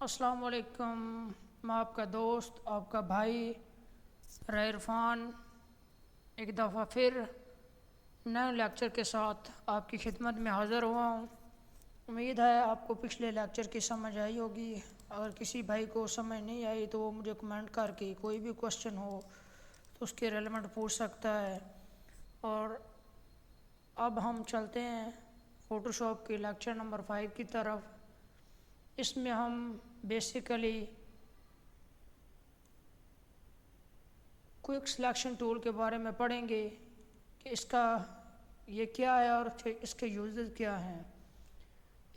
अस्सलाम वालेकुम। मैं आपका दोस्त, आपका भाई इरफान एक दफ़ा फिर नए लेक्चर के साथ आपकी खिदमत में हाज़िर हुआ हूँ। उम्मीद है आपको पिछले लेक्चर की समझ आई होगी। अगर किसी भाई को समझ नहीं आई तो वो मुझे कमेंट करके कोई भी क्वेश्चन हो तो उसके रेलेवेंट पूछ सकता है। और अब हम चलते हैं फ़ोटोशॉप के लेक्चर नंबर 5 की तरफ। इसमें हम बेसिकली क्विक सिलेक्शन टूल के बारे में पढ़ेंगे कि इसका ये क्या है और इसके यूजेस क्या हैं।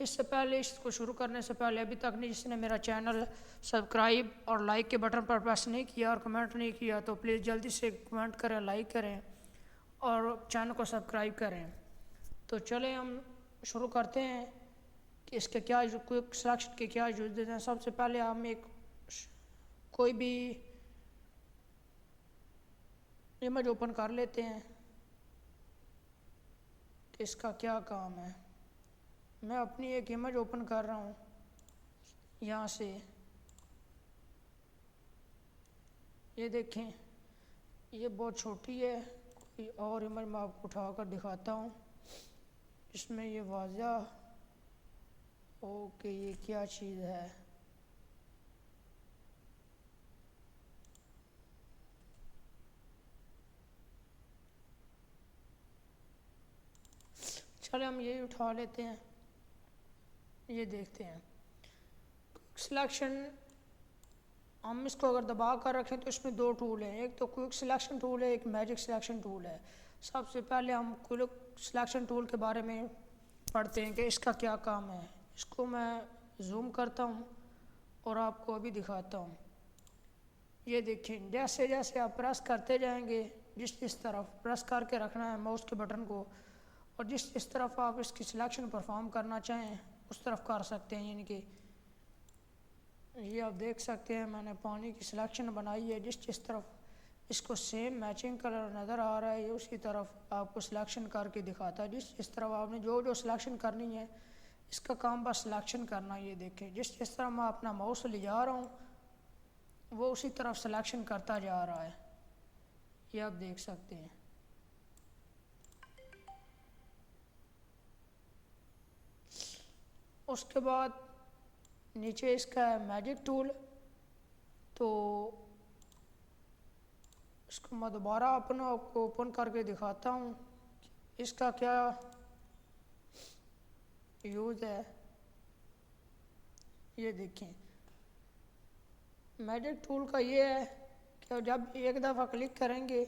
इससे पहले, इसको शुरू करने से पहले अभी तक जिसने मेरा चैनल सब्सक्राइब और लाइक के बटन पर प्रेस नहीं किया और कमेंट नहीं किया तो प्लीज़ जल्दी से कमेंट करें, लाइक करें और चैनल को सब्सक्राइब करें। तो चलें हम शुरू करते हैं कि इसके क्या क्विक सिलेक्शन के क्या यूजेस हैं। सबसे पहले हम कोई भी इमेज ओपन कर लेते हैं कि इसका क्या काम है। मैं अपनी एक इमेज ओपन कर रहा हूँ यहाँ से। ये देखें, ये बहुत छोटी है। कोई और इमेज मैं आपको उठा कर दिखाता हूँ इसमें ये वाज़ा हो कि ये क्या चीज़ है। चले हम ये उठा लेते हैं, ये देखते हैं सिलेक्शन। हम इसको अगर दबा कर रखें तो इसमें दो टूल हैं, एक तो क्विक सिलेक्शन टूल है, एक मैजिक सिलेक्शन टूल है। सबसे पहले हम क्विक सिलेक्शन टूल के बारे में पढ़ते हैं कि इसका क्या काम है। इसको मैं जूम करता हूँ और आपको अभी दिखाता हूँ। ये देखें, जैसे जैसे आप प्रेस करते जाएंगे, जिस तरफ प्रेस करके रखना है माउस के बटन को, और जिस तरफ आप इसकी सिलेक्शन परफॉर्म करना चाहें उस तरफ कर सकते हैं। यानी कि ये आप देख सकते हैं मैंने पानी की सिलेक्शन बनाई है। जिस तरफ इसको सेम मैचिंग कलर नज़र आ रहा है ये उसी तरफ आपको सिलेक्शन करके दिखाता है। जिस तरफ आपने जो सिलेक्शन करनी है इसका काम बस सिलेक्शन करना। ये देखें, जिस तरफ मैं अपना माउस ले जा रहा हूँ वो उसी तरफ सिलेक्शन करता जा रहा है। ये आप देख सकते हैं। उसके बाद नीचे इसका है मैजिक टूल। तो इसको मैं दोबारा अपना आपको ओपन करके दिखाता हूँ इसका क्या यूज़ है। ये देखें, मैजिक टूल का ये है कि जब एक दफ़ा क्लिक करेंगे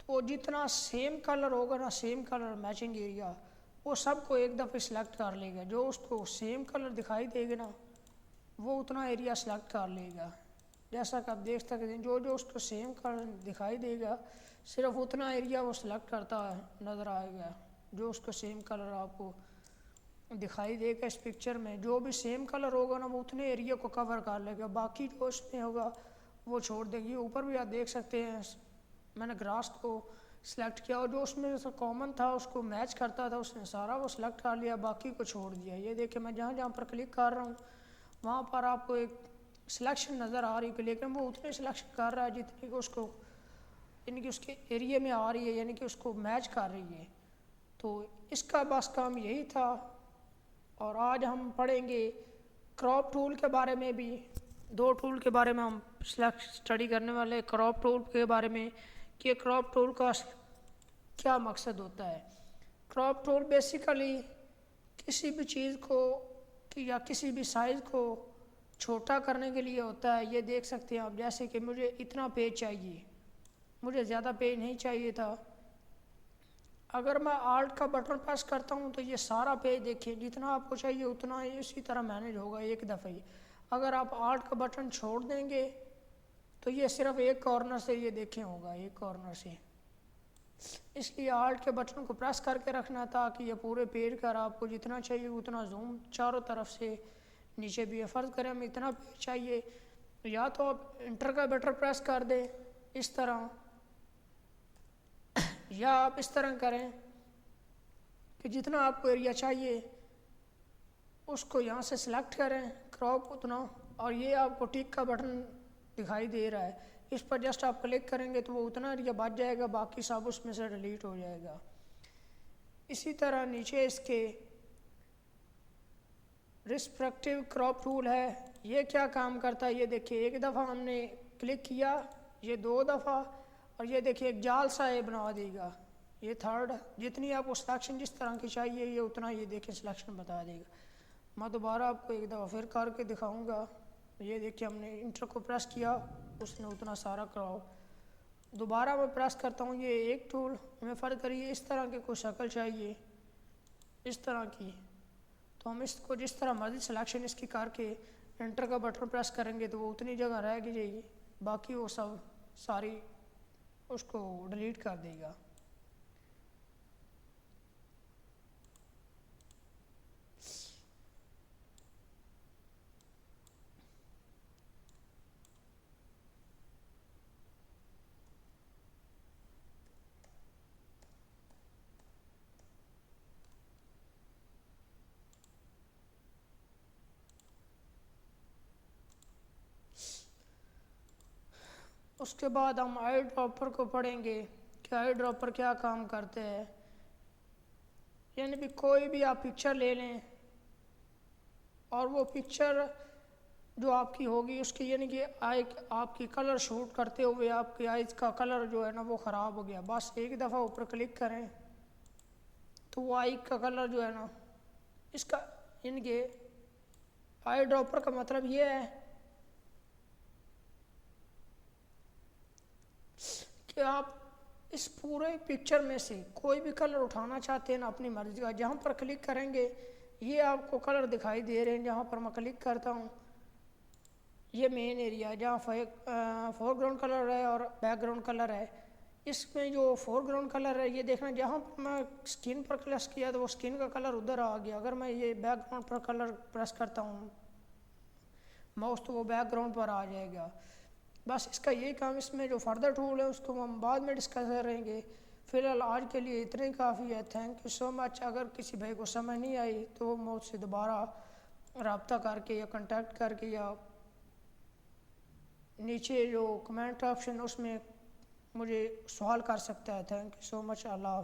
तो जितना सेम कलर होगा ना, सेम कलर मैचिंग एरिया, वो सबको एक दफ़े सिलेक्ट कर लेगा। जो उसको सेम कलर दिखाई देगा ना वो उतना एरिया सेलेक्ट कर लेगा। जैसा कि आप देख सकते हैं, जो जो उसको सेम कलर दिखाई देगा सिर्फ उतना एरिया वो सिलेक्ट करता नज़र आएगा। जो उसको सेम कलर आपको दिखाई देगा इस पिक्चर में, जो भी सेम कलर होगा ना वो उतने एरिया को कवर कर लेगा, बाकी जो उसमें होगा वो छोड़ देगी। ऊपर भी आप देख सकते हैं मैंने ग्रास को सिलेक्ट किया और जो उसमें कॉमन था उसको मैच करता था उसने सारा वो सिलेक्ट कर लिया, बाकी को छोड़ दिया। ये देखिए, मैं जहाँ जहाँ पर क्लिक कर रहा हूँ वहाँ पर आपको एक सिलेक्शन नज़र आ रही है, लेकिन वो उतने सिलेक्शन कर रहा है जितनी कि उसको यानी कि उसके एरिया में आ रही है, यानी कि उसको मैच कर रही है। तो इसका बस काम यही था। और आज हम पढ़ेंगे क्रॉप टूल के बारे में भी। दो टूल के बारे में हम स्टडी करने वाले, क्रॉप टूल के बारे में कि क्रॉप टूल का क्या मकसद होता है। क्रॉप टूल बेसिकली किसी भी चीज़ को या किसी भी साइज़ को छोटा करने के लिए होता है। ये देख सकते हैं आप, जैसे कि मुझे इतना पेज चाहिए, मुझे ज़्यादा पेज नहीं चाहिए था। अगर मैं आल्ट का बटन प्रेस करता हूँ तो ये सारा पेज देखिए, जितना आपको चाहिए उतना ही उसी तरह मैनेज होगा एक दफ़े ही। अगर आप आल्ट का बटन छोड़ देंगे तो ये सिर्फ एक कॉर्नर से ये देखें होगा, एक कॉर्नर से। इसलिए आल्ट के बटन को प्रेस करके रखना ताकि ये पूरे पेज का आपको जितना चाहिए उतना जूम चारों तरफ से नीचे भी है। फ़र्ज़ करें हमें इतना पेज चाहिए, या तो आप इंटर का बटन प्रेस कर दें इस तरह, या आप इस तरह करें कि जितना आपको एरिया चाहिए उसको यहाँ से सिलेक्ट करें क्रॉप उतना, और ये आपको टिक का बटन दिखाई दे रहा है, इस पर जस्ट आप क्लिक करेंगे तो वो उतना एरिया बच जाएगा, बाकी सब उसमें से डिलीट हो जाएगा। इसी तरह नीचे इसके रिस्ट्रिक्टिव क्रॉप टूल है, ये क्या काम करता है ये देखिए, एक दफ़ा हमने क्लिक किया, ये 2 दफ़ा, और ये देखिए एक जाल सा ये बना देगा, ये थर्ड। जितनी आपको सिलेक्शन जिस तरह की चाहिए ये उतना ये देखिए सिलेक्शन बता देगा। मैं दोबारा आपको एक दफ़ा फिर करके दिखाऊंगा। ये देखिए हमने इंटर को प्रेस किया, उसने उतना सारा कराओ। दोबारा मैं प्रेस करता हूँ, ये एक टूल हमें फ़र्क करिए, इस तरह की कोई शक्ल चाहिए इस तरह की, तो हम इसको जिस तरह मर्जी सिलेक्शन इसकी करके एंटर का बटन प्रेस करेंगे तो वो उतनी जगह रह जाएगी, बाकी वो सब सारी उसको डिलीट कर देगा। उसके बाद हम आई ड्रॉपर को पढ़ेंगे कि आई ड्रॉपर क्या काम करते हैं। यानी भी कोई भी आप पिक्चर ले लें और वो पिक्चर जो आपकी होगी उसकी यानी कि आई आपकी कलर शूट करते हुए आपकी आइज़ का कलर जो है ना वो ख़राब हो गया, बस एक दफ़ा ऊपर क्लिक करें तो वो आई का कलर जो है ना, इसका यानी कि आई ड्रॉपर का मतलब ये है कि आप इस पूरे पिक्चर में से कोई भी कलर उठाना चाहते हैं ना अपनी मर्ज़ी का, जहाँ पर क्लिक करेंगे ये आपको कलर दिखाई दे रहे हैं। जहाँ पर मैं क्लिक करता हूँ ये मेन एरिया जहाँ फोरग्राउंड कलर है और बैकग्राउंड कलर है। इसमें जो फोरग्राउंड कलर है ये देखना, जहाँ पर मैं स्किन पर प्रेस किया तो वो स्किन का कलर उधर आ गया। अगर मैं ये बैकग्राउंड पर कलर प्रेस करता हूँ माउस तो वो बैकग्राउंड पर आ जाएगा। बस इसका यही काम, इसमें जो फर्दर टूल है उसको हम बाद में डिस्कस करेंगे। फ़िलहाल आज के लिए इतना ही काफ़ी है। Thank you so much. अगर किसी भाई को समझ नहीं आई तो वो मुझसे दोबारा रब्ता करके या कांटेक्ट करके या नीचे जो कमेंट ऑप्शन उसमें मुझे सवाल कर सकता है। Thank you so much. अल्लाह हाफ़िज़।